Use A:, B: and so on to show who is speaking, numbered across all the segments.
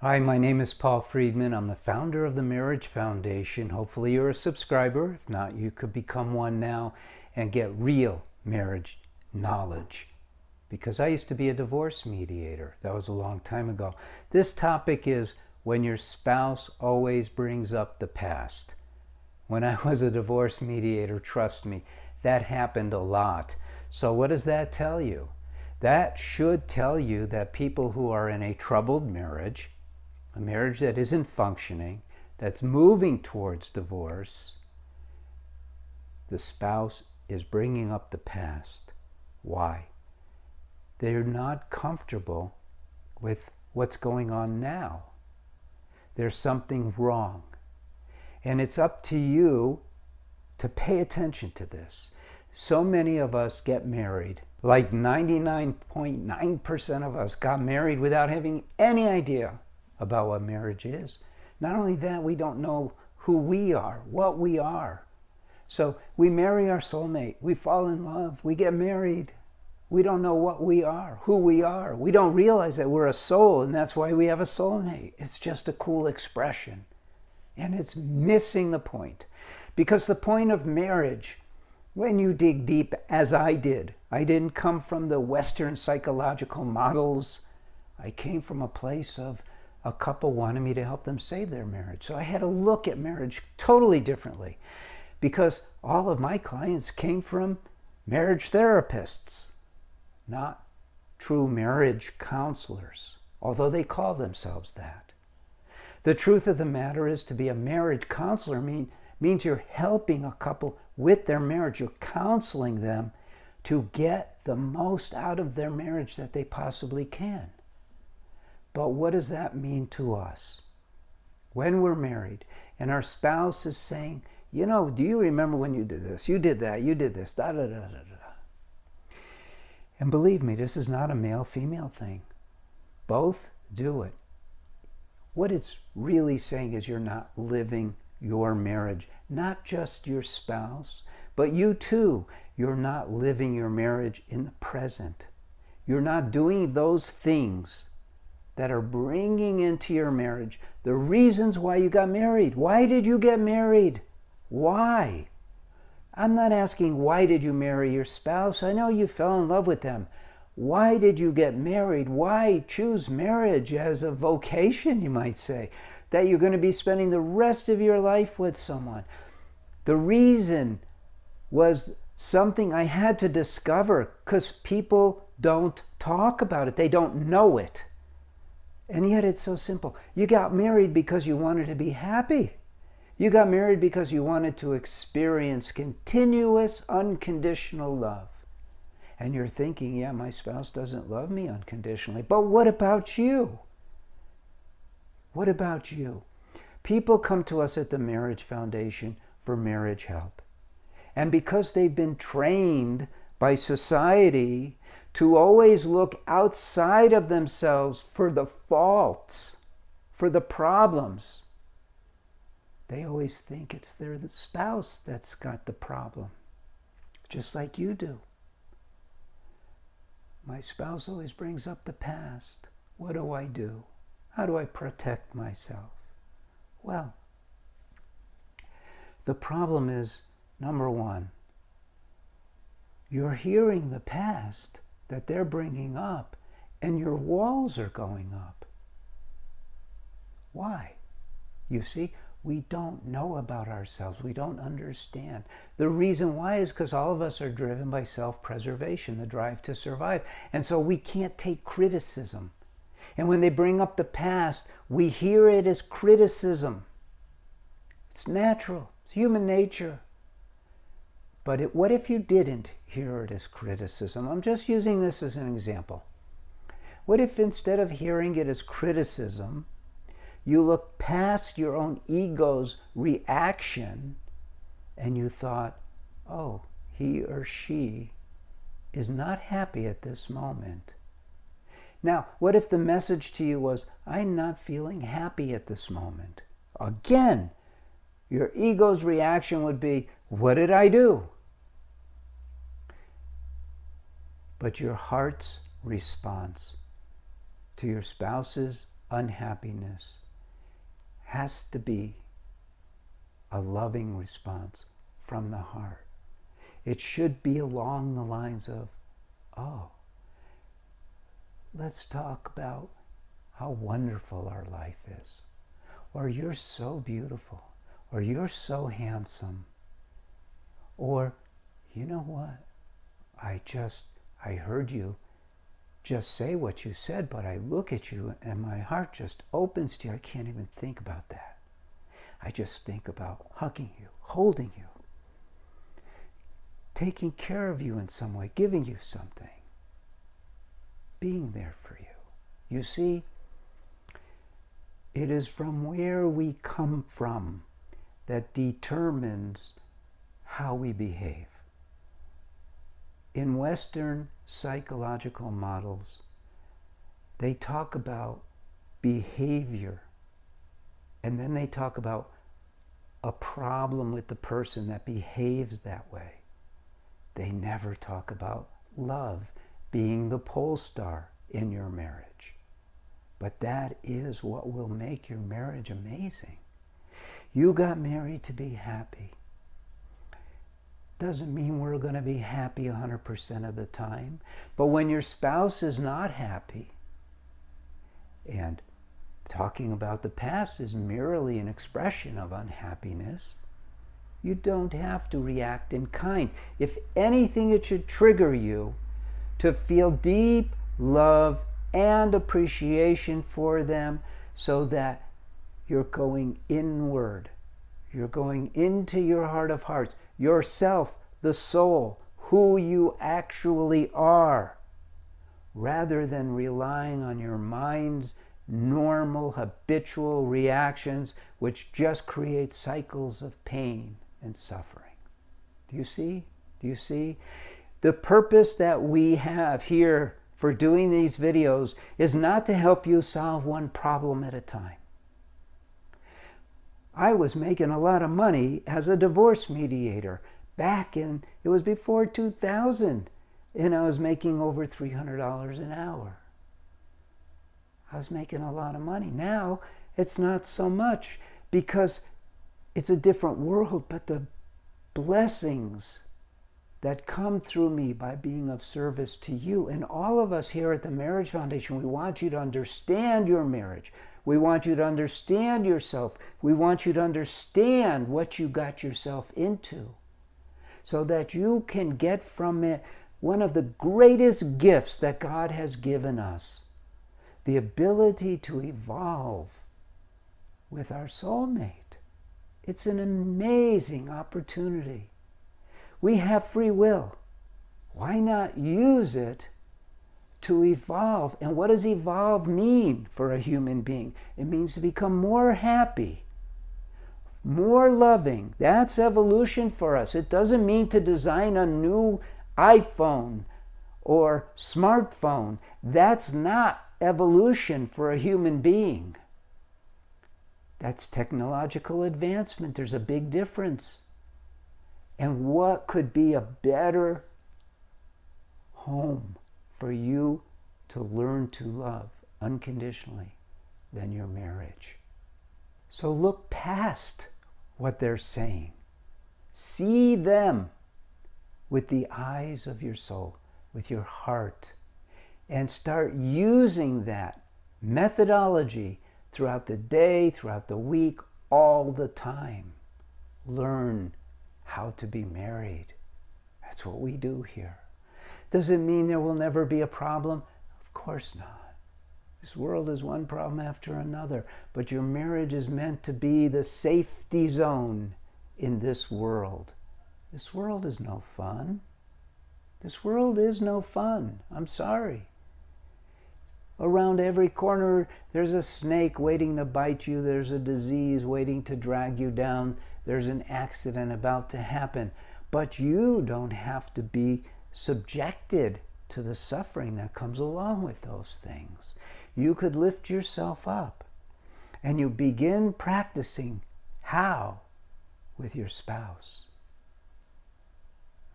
A: Hi, my name is Paul Friedman. I'm the founder of the Marriage Foundation. Hopefully you're a subscriber. If not, you could become one now and get real marriage knowledge. Because I used to be a divorce mediator. That was a long time ago. This topic is when your spouse always brings up the past. When I was a divorce mediator, trust me, that happened a lot. So what does that tell you? That should tell you that people who are in a troubled marriage, a marriage that isn't functioning, that's moving towards divorce, the spouse is bringing up the past. Why? They're not comfortable with what's going on now. There's something wrong. And it's up to you to pay attention to this. So many of us get married, like 99.9% of us got married without having any idea about what marriage is. Not only that, we don't know who we are, what we are. So we marry our soulmate, we fall in love, we get married. We don't know what we are, who we are. We don't realize that we're a soul, and that's why we have a soulmate. It's just a cool expression. And it's missing the point. Because the point of marriage, when you dig deep, as I didn't come from the Western psychological models. I came from a place of a couple wanted me to help them save their marriage. So I had to look at marriage totally differently. Because all of my clients came from marriage therapists, not true marriage counselors, although they call themselves that. The truth of the matter is, to be a marriage counselor means you're helping a couple with their marriage. You're counseling them to get the most out of their marriage that they possibly can. But what does that mean to us? When we're married and our spouse is saying, you know, do you remember when you did this? You did that, you did this, da da da da da. And believe me, this is not a male-female thing. Both do it. What it's really saying is you're not living your marriage. Not just your spouse, but you too. You're not living your marriage in the present. You're not doing those things that are bringing into your marriage the reasons why you got married. Why did you get married? Why? I'm not asking why did you marry your spouse. I know you fell in love with them. Why did you get married? Why choose marriage as a vocation, you might say, that you're going to be spending the rest of your life with someone? The reason was something I had to discover, because people don't talk about it. They don't know it. And yet it's so simple. You got married because you wanted to be happy. You got married because you wanted to experience continuous, unconditional love. And you're thinking, yeah, my spouse doesn't love me unconditionally. But what about you? What about you? People come to us at the Marriage Foundation for marriage help. And because they've been trained by society to always look outside of themselves for the faults, for the problems, they always think it's the spouse that's got the problem, just like you do. My spouse always brings up the past. What do I do? How do I protect myself? Well, the problem is, number one, you're hearing the past that they're bringing up, and your walls are going up. Why? You see, we don't know about ourselves. We don't understand. The reason why is because all of us are driven by self-preservation, the drive to survive. And so we can't take criticism. And when they bring up the past, we hear it as criticism. It's natural. It's human nature. But what if you didn't hear it as criticism? I'm just using this as an example. What if instead of hearing it as criticism, you look past your own ego's reaction and you thought, oh, he or she is not happy at this moment. Now, what if the message to you was, I'm not feeling happy at this moment? Again, your ego's reaction would be, what did I do? But your heart's response to your spouse's unhappiness has to be a loving response from the heart. It should be along the lines of, oh, let's talk about how wonderful our life is. Or you're so beautiful. Or you're so handsome. Or, you know what? I heard you just say what you said, but I look at you and my heart just opens to you. I can't even think about that. I just think about hugging you, holding you, taking care of you in some way, giving you something, being there for you. You see, it is from where we come from that determines how we behave. In Western psychological models, they talk about behavior, and then they talk about a problem with the person that behaves that way. They never talk about love being the pole star in your marriage. But that is what will make your marriage amazing. You got married to be happy. Doesn't mean we're going to be happy 100% of the time. But when your spouse is not happy, and talking about the past is merely an expression of unhappiness, you don't have to react in kind. If anything, it should trigger you to feel deep love and appreciation for them, so that you're going inward. You're going into your heart of hearts, yourself, the soul, who you actually are, rather than relying on your mind's normal, habitual reactions, which just create cycles of pain and suffering. Do you see? Do you see? The purpose that we have here for doing these videos is not to help you solve one problem at a time. I was making a lot of money as a divorce mediator it was before 2000, and I was making over $300 an hour. I was making a lot of money. Now, it's not so much because it's a different world, but the blessings that come through me by being of service to you, and all of us here at the Marriage Foundation, we want you to understand your marriage. We want you to understand yourself. We want you to understand what you got yourself into, so that you can get from it one of the greatest gifts that God has given us, the ability to evolve with our soulmate. It's an amazing opportunity. We have free will. Why not use it to evolve? And what does evolve mean for a human being? It means to become more happy, more loving. That's evolution for us. It doesn't mean to design a new iPhone or smartphone. That's not evolution for a human being. That's technological advancement. There's a big difference. And what could be a better home for you to learn to love unconditionally than your marriage? So look past what they're saying. See them with the eyes of your soul, with your heart, and start using that methodology throughout the day, throughout the week, all the time. Learn how to be married. That's what we do here. Does it mean there will never be a problem? Of course not. This world is one problem after another, but your marriage is meant to be the safety zone in this world. This world is no fun. This world is no fun. I'm sorry. Around every corner, there's a snake waiting to bite you. There's a disease waiting to drag you down. There's an accident about to happen. But you don't have to be subjected to the suffering that comes along with those things. You could lift yourself up, and you begin practicing how? With your spouse.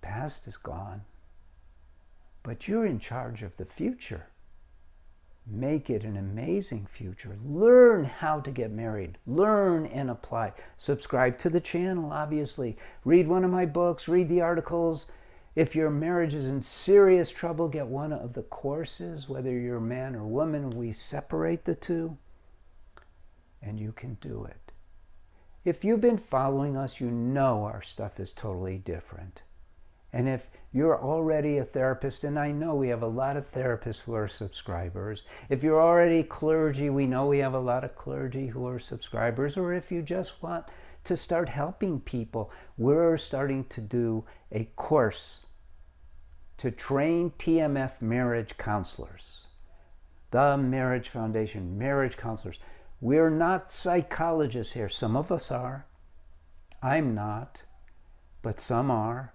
A: The past is gone, but you're in charge of the future. make it an amazing future. Learn how to get married. Learn and apply. Subscribe to the channel, obviously. Read one of my books. Read the articles. If your marriage is in serious trouble, get one of the courses. Whether you're man or woman, we separate the two. And you can do it. If you've been following us, you know our stuff is totally different. And if you're already a therapist, and I know we have a lot of therapists who are subscribers. If you're already clergy, we know we have a lot of clergy who are subscribers. Or if you just want to start helping people, we're starting to do a course to train TMF marriage counselors. The Marriage Foundation, marriage counselors. We're not psychologists here. Some of us are. I'm not, but some are.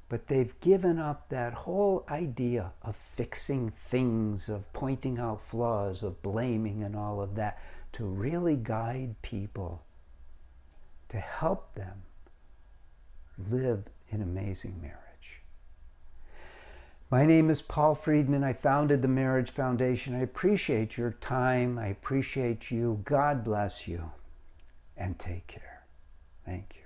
A: But they've given up that whole idea of fixing things, of pointing out flaws, of blaming and all of that, to really guide people, to help them live an amazing marriage. My name is Paul Friedman. I founded the Marriage Foundation. I appreciate your time. I appreciate you. God bless you. And take care. Thank you.